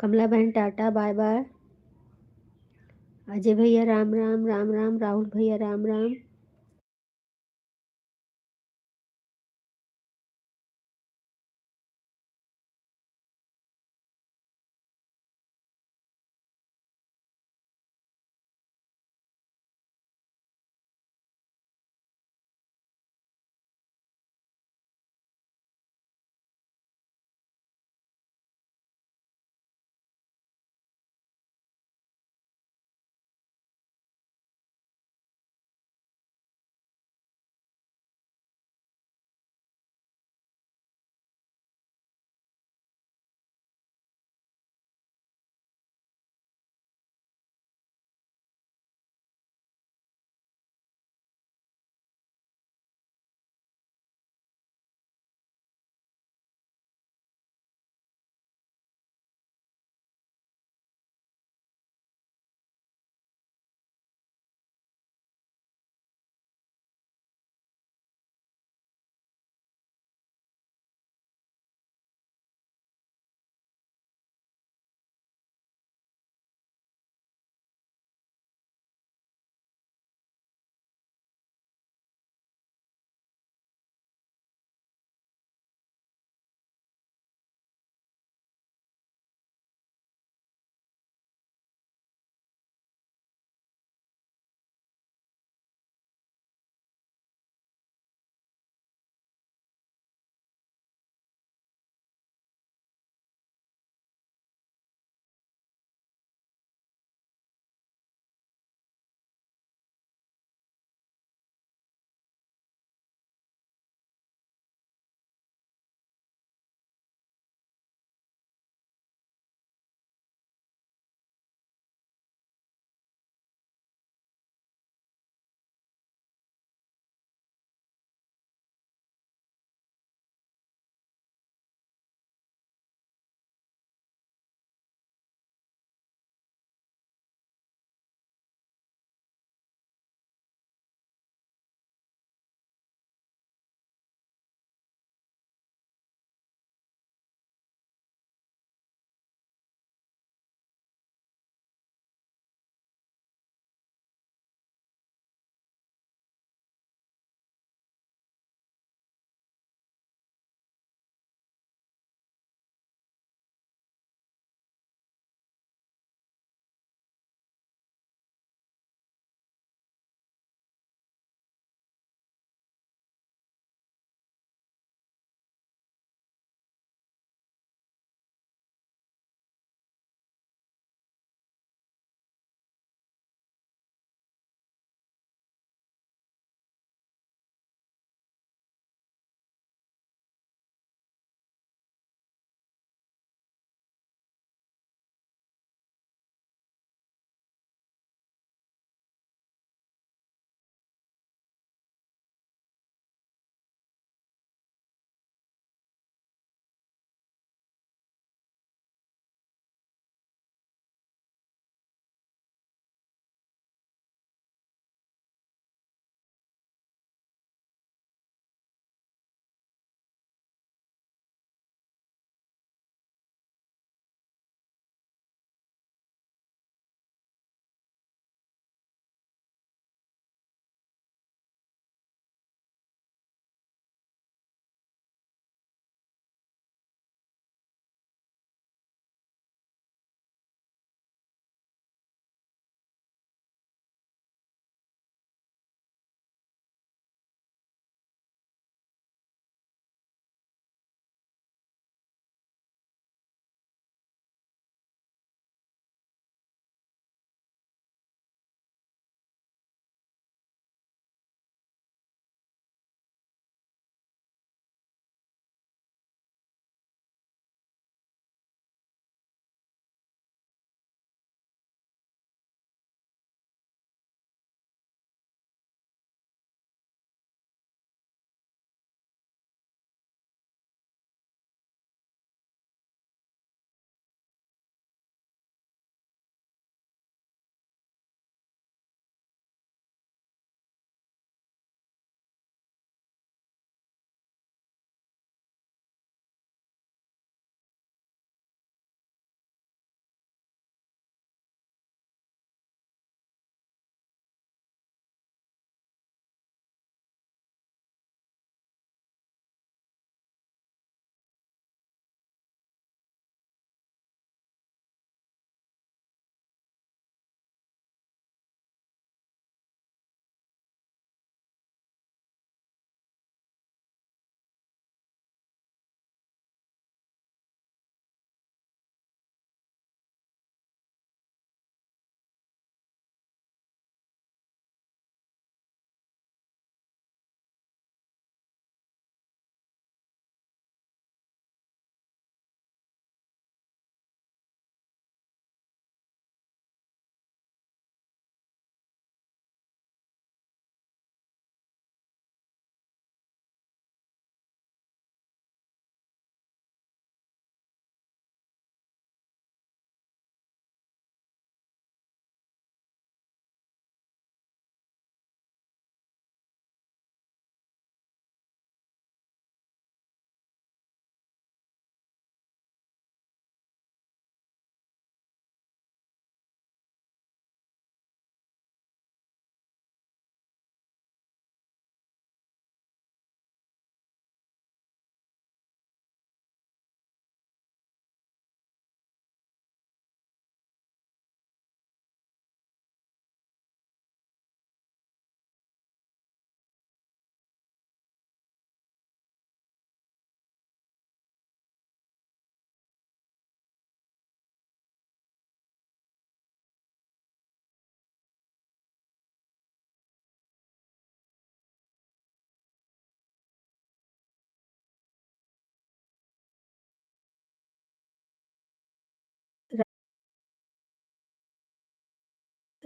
कमला बहन टाटा, बाय बाय। अजय भैया राम राम, राम राम। राहुल भैया राम राम।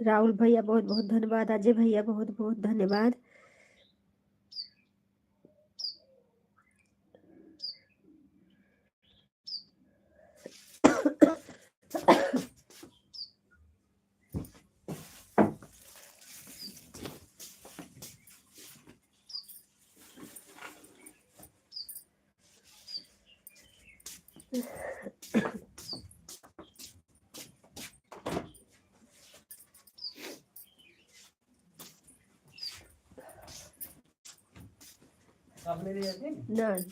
राहुल भैया बहुत बहुत धन्यवाद। अजय भैया बहुत बहुत धन्यवाद। नहीं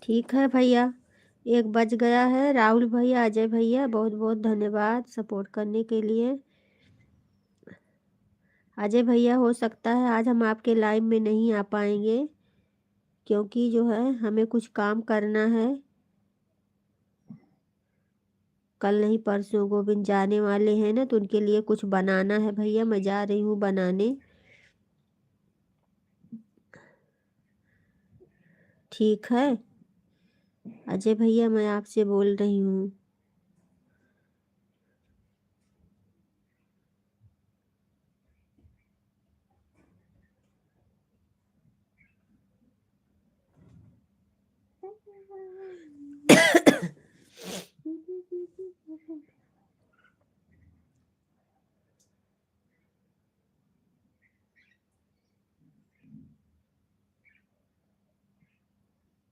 ठीक है भैया, 1 बज गया है। राहुल भैया, अजय भैया, बहुत बहुत धन्यवाद सपोर्ट करने के लिए। अजय भैया, हो सकता है आज हम आपके लाइव में नहीं आ पाएंगे, क्योंकि जो है हमें कुछ काम करना है। कल नहीं परसों गोविंद जाने वाले हैं ना, तो उनके लिए कुछ बनाना है भैया, मैं जा रही हूँ बनाने। ठीक है अजय भैया, मैं आपसे बोल रही हूँ।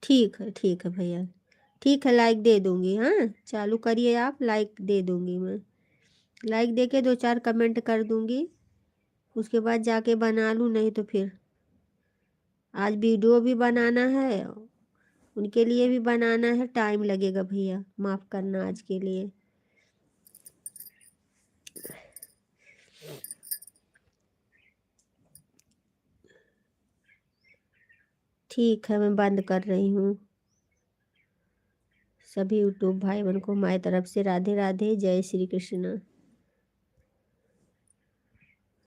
ठीक है भैया, ठीक है, लाइक दे दूंगी। हाँ, चालू करिए आप, लाइक दे दूंगी मैं। लाइक दे के 2-4 कमेंट कर दूंगी, उसके बाद जाके बना लूँ। नहीं तो फिर आज वीडियो भी बनाना है, उनके लिए भी बनाना है, टाइम लगेगा भैया, माफ़ करना आज के लिए। ठीक है, मैं बंद कर रही हूँ। सभी यूट्यूब भाई बहन को हमारी तरफ से राधे राधे, जय श्री कृष्ण।